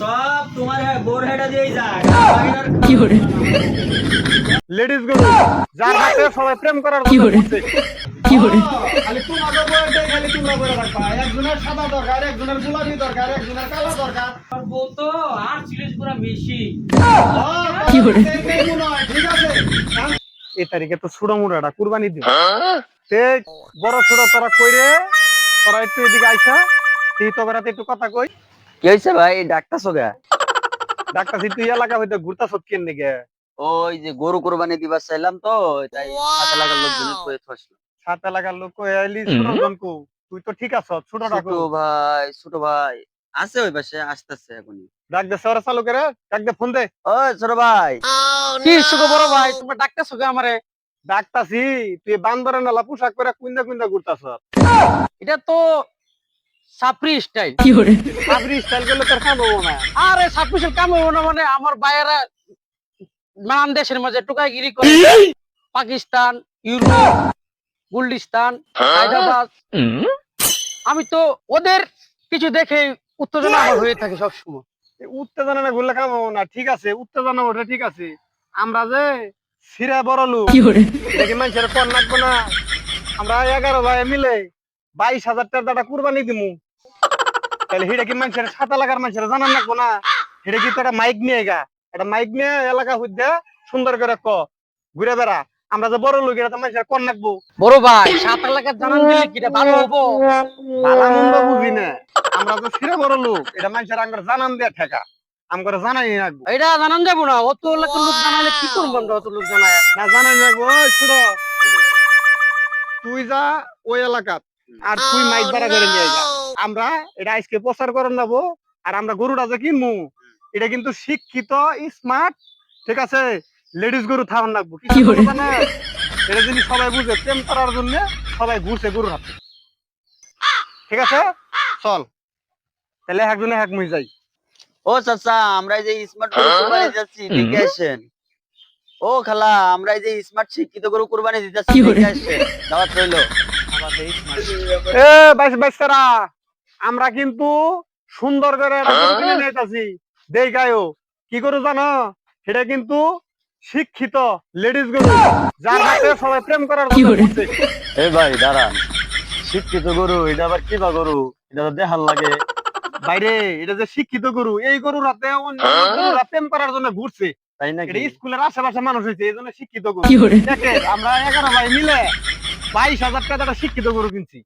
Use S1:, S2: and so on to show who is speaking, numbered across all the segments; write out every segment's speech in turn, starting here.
S1: সব তোমার বোর হেডা দিয়েই যায়
S2: কি করে
S3: লেডিস গরু যার হাতে সবাই প্রেম করার
S2: কি
S3: জন্য
S2: করে?
S3: ঘুরছে।
S2: কি করে
S3: খালি তোমাকে বলতে খালি তোমরা বলে রাখবা একজনের সাদা দরকার, একজনের গোলাপি দরকার, একজনের কালো দরকার।
S1: আর বউ তো আর সিরিজ পুরো বেশি
S2: কি করে?
S3: ঠিক আছে এই তারিখে তো ছোট মুড়াটা কুরবানি দিন সে বড় ছোট তোরা কইরে তোরা একটু এদিকে আইসা তুই তো বেড়াতে একটু কথা কই
S4: কি হয়েছে ভাই ডাক্তার সোগা?
S3: ডাক্তার তুই এলাকা হইতে ঘুরতা সত কেন নিগে
S4: ওই যে গরু কোরবানি দিবার চাইলাম তো তাই হাতে লাগার লোকজনের কয়ে থসলো।
S3: সাত এলাকার লোক কই আইলি ছোট জনকু তুই তো ঠিক আছ ছোট ডাকু
S4: ছোট ভাই আছে ওই পাশে আসতেছে এখনই।
S3: ডাক দে সরা চালু করে ডাক দে ফোন দে
S4: ওই ছোট ভাই
S3: কি সুগো বড় ভাই তোমরা ডাকতা সুগো আমারে ডাকতাছি তুই বান্দরের নালা পোশাক পরে কুইন্দা কুইন্দা ঘুরতাছ
S5: এটা তো সাপরি স্টাইল।
S2: কি করে
S3: সাবরি স্টাইল করলে তোর কাম হবো না
S5: আরে সাপরিসের কাম হবো না মানে আমার বাইরা নানান দেশের মাঝে টুকাইগিরি করে, পাকিস্তান, ইউরোপ, গুলডিস্তান, হায়দ্রাবাদ। আমি তো ওদের কিছু দেখে উত্তেজনা আমার হয়ে থাকে সবসময়।
S3: উত্তেজনা না ঘুরলে কাম হবো না ঠিক আছে উত্তেজনা ওঠে ঠিক আছে আমরা যে সিরা বড় লোক
S2: কি করে
S3: এটা কি মানুষের কর নাকবো না আমরা 11 ভাই মিলে 22,000 টাকা কুরবানি দিমু তাহলে সেটা কি মানুষের 7 এলাকার মানুষের জানান নাকবো না সেটা কি তোরা মাইক নিয়ে গা এটা মাইক নিয়ে এলাকা হইতে সুন্দর করে ক ঘুরে বেড়া আমরা যে বড় লোক এটা তো মানুষের কর নাকবো
S5: বড় ভাই 7 এলাকার জানান দিলে কি এটা ভালো হবো?
S3: ভালো মন্দ বুঝি না আমরা তো সিরা বড় লোক এটা মানুষের আঙ্গার জানান দিয়ে ঠেকা আমগরে জানাই রাখবো
S5: এটা জানান যাবো না, অত এলাকার লোক জানালে কি করবো আমরা? অত লোক জানায়
S3: না জানাই রাখবো ওই ছোট তুই যা ওই এলাকাত আর তুই মাইক ভাড়া করে নিয়ে যা আমরা এটা আজকে প্রচার করে নেবো আর আমরা গরুটা যে কিনবো এটা কিন্তু শিক্ষিত স্মার্ট ঠিক আছে লেডিস গরু থামান লাগবো
S2: কি করে?
S3: এটা যদি সবাই বুঝে প্রেম করার জন্য সবাই ঘুরছে গরুর হাতে ঠিক আছে চল তাহলে একজনে এক মুই যাই
S4: ও চাচা আমরা এই যে স্মার্ট গরু কোরবানি যাচ্ছি দেখে আসেন। ও খালা আমরা এই যে স্মার্ট শিক্ষিত গরু কোরবানি দিতে যাচ্ছি
S2: কি করে?
S4: দেখে আসেন। দাওয়াত রইলো।
S3: এ বাইসরা আমরা কিন্তু সুন্দর করে একটা গরু কিনে নিয়েছি দেই গায়ও কি গরু জানো সেটা কিন্তু শিক্ষিত লেডিস গরু যার হাতে সবাই প্রেম করার
S2: কি
S3: জন্য
S2: করে?
S3: ঘুরছে।
S4: এই ভাই দাঁড়ান, শিক্ষিত গরু এটা আবার কি বা গরু? এটা তো দেখার লাগে।
S3: বাইরে এটা যে শিক্ষিত গরু এই গরুর হাতে অন্য গরুরা প্রেম করার জন্য ঘুরছে
S4: তাই নাকি?
S3: এটা স্কুলের আশেপাশে মানুষ হয়েছে এই জন্য শিক্ষিত গরু
S2: কি করে?
S3: দেখেন আমরা 11 ভাই মিলে 22,000 টাকা শিক্ষিত গরু কিনছি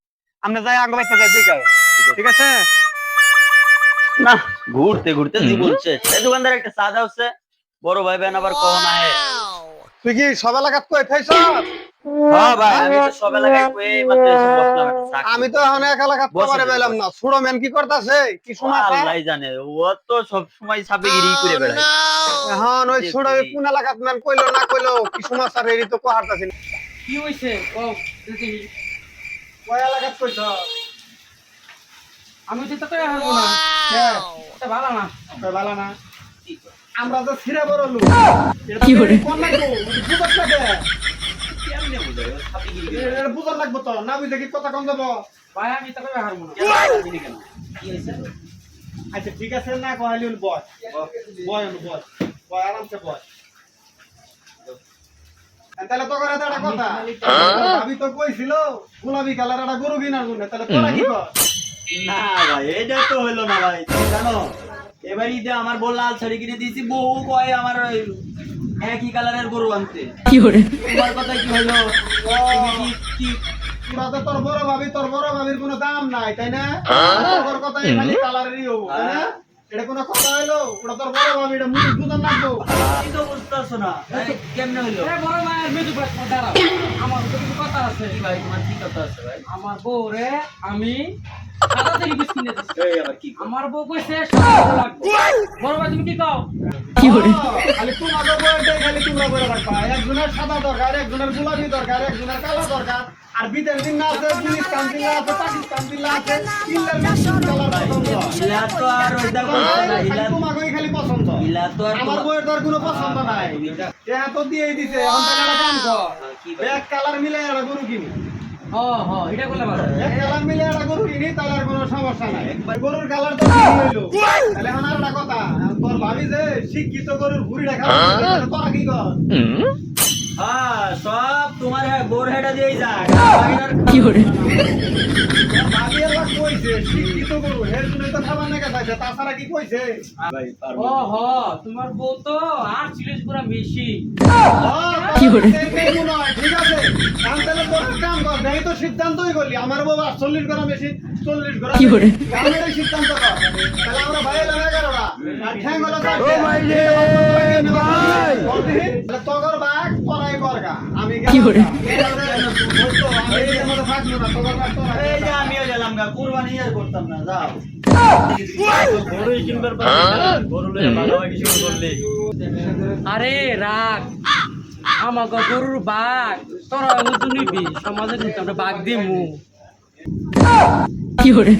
S3: আমরা যাই আঙ্গ বাইতে যাই দেখায় ঠিক আছে
S4: না ঘুরতে ঘুরতে জীবন শেষ। এই দোকানদার একটা চা দাও হচ্ছে বড় ভাই বেন আবার কখন আহে?
S3: তুই কি সব এলাকাত কই থাইছ
S4: হ্যাঁ ভাই আমি তো সব এলাকায় কই মাত্র এসে বসলাম একটা চা
S3: আমি তো এখন এক এলাকাত খবরে পেলাম না ছোট ম্যান কি করতেছে কি সমাচার
S4: আল্লাহ জানে, ও তো সব সময় সাপেগিরি করে বেড়ায়।
S3: এখন ওই ছোট কোন এলাকাত ম্যান কইলো না কইলো কি সমাচার এরই তো কোহারতাছি
S5: কি হইছে? ও দেখি
S3: কয় এলাকাত কইছ
S5: আমি তো তোকে হারবো না, এটা ভালো না।
S3: কয় বালা না আমরা তো ছিড়ে বড় লোক
S2: কি করে?
S3: কোন লাগবো বুঝত লাগে
S4: কেমনে বুঝায়? ও সাপেগিরি করে বেড়ায়।
S3: এটা বুঝত লাগবো তো না বুঝে কি কথা কম দেবো
S5: ভাই আমি তোকে হারবো না।
S4: কেন? কি হয়েছে?
S3: আচ্ছা ঠিক আছে না কইলি বয় বয় বয় বয় আরামসে বয় তাহলে তো করে একটা কথা আমি তো কইছিল গোলাপি কালার একটা গরু কিনার জন্য তাহলে তোরা কি কর
S4: না ভাই এটা তো হইলো না ভাই, তুমি জানো এবার ঈদে আমার বউ লাল শাড়ি কিনে দিয়েছি, বউ কয় আমার ওই একই কালারের গরু আনতে।
S2: কি করে
S4: তোমার কথা কি হইলো? তুমি কি
S3: তোরা তো তোর বড় ভাবির কোনো দাম নাই তাই না তোর কথা খালি কালারেরই হবো তাই না এটা কোনো কথা হইলো ওটা তোর বড় ভাবি এটা মুখ বুঝান লাগবো
S4: কি তো বুঝতেছো না? কেমনে হইলো?
S5: এ বড় ভাই মেজু ভাই দাঁড়াও, আমার তো কিছু কথা আছে।
S4: কি ভাই তোমার কি কথা আছে ভাই?
S5: আমার বউ রে আমি সাদা তেল বিস্কুট কিনে দিচ্ছি।
S4: এই আবার কি কথা?
S5: আমার বউ কইছে সাদা লাগবে। বড় ভাই তুমি কি কও?
S2: কি করে
S3: খালি তোমাকে বলতে খালি তোমরা বলে রাখবা একজনের সাদা দরকার একজনের গোলাপি দরকার একজনের কালো দরকার আর বিদেশ দিন না আছে গুলিস্তান দিল্লা আছে পাকিস্তান দিল্লা আছে ইল্লার কালার পছন্দ
S4: ইলা তো আর ওইটা বলছে না, ইলা
S3: তোমাকে খালি পছন্দ
S4: ইলা তো আর
S3: আমার বউয়ের তোর কোনো পছন্দ নাই এ তো দিয়েই দিছে এখন তাহলে একটা কাম কর
S4: কি ভাই?
S3: এক কালার মিলে একটা গরু কিনি
S5: ও হ এটা বলে ভালো।
S3: এক কালার মিলে একটা গরু কিনি তাহলে আর কোনো সমস্যা নাই গরুর কালার তো কি হইলো তাহলে এখন আর একটা কথা শিক্ষিত গরুর ভুড়ি রাখা তোরা কি কর
S4: হ্যাঁ সব তোমার বোর হেডা দিয়েই যাক বাকিটার
S2: কি hore
S3: বাকি এলাক কইছে শিক্ষিত গরু এর জন্য তো খাবার না খাইছে তাছাড়া কি কইছে
S4: ভাই পারবো
S1: ও হ তোমার বউ তো আর ছিল পুরা মেশিন
S2: কি hore
S3: ঠিক আছে কাম তাহলে তোর কাম কর দেখি তো সিদ্ধান্তই করলি আমার বাবা 40 গ্রাম মেশিন 40 গ্রাম
S2: কি hore
S3: কামের সিদ্ধান্ত কর তাহলে আমরা ভাই লাগা গেলরা আর ঠ্যাং হলো ও ভাই রে ভাই তোর বাঘ পরাই করগা আমি
S2: কি hore
S4: এই যে আমিও গেলাম গা কুরবানি আর করতাম না যাও গরুই কিনবার পারি গরু লইয়া ভাগাভাগি শুরু করলি
S1: আরে রাখ আমাকে গরুর বাঘ তোরা মতো নিবি সমাজে কিন্তু আমরা বাঘ দিমু
S2: কি hore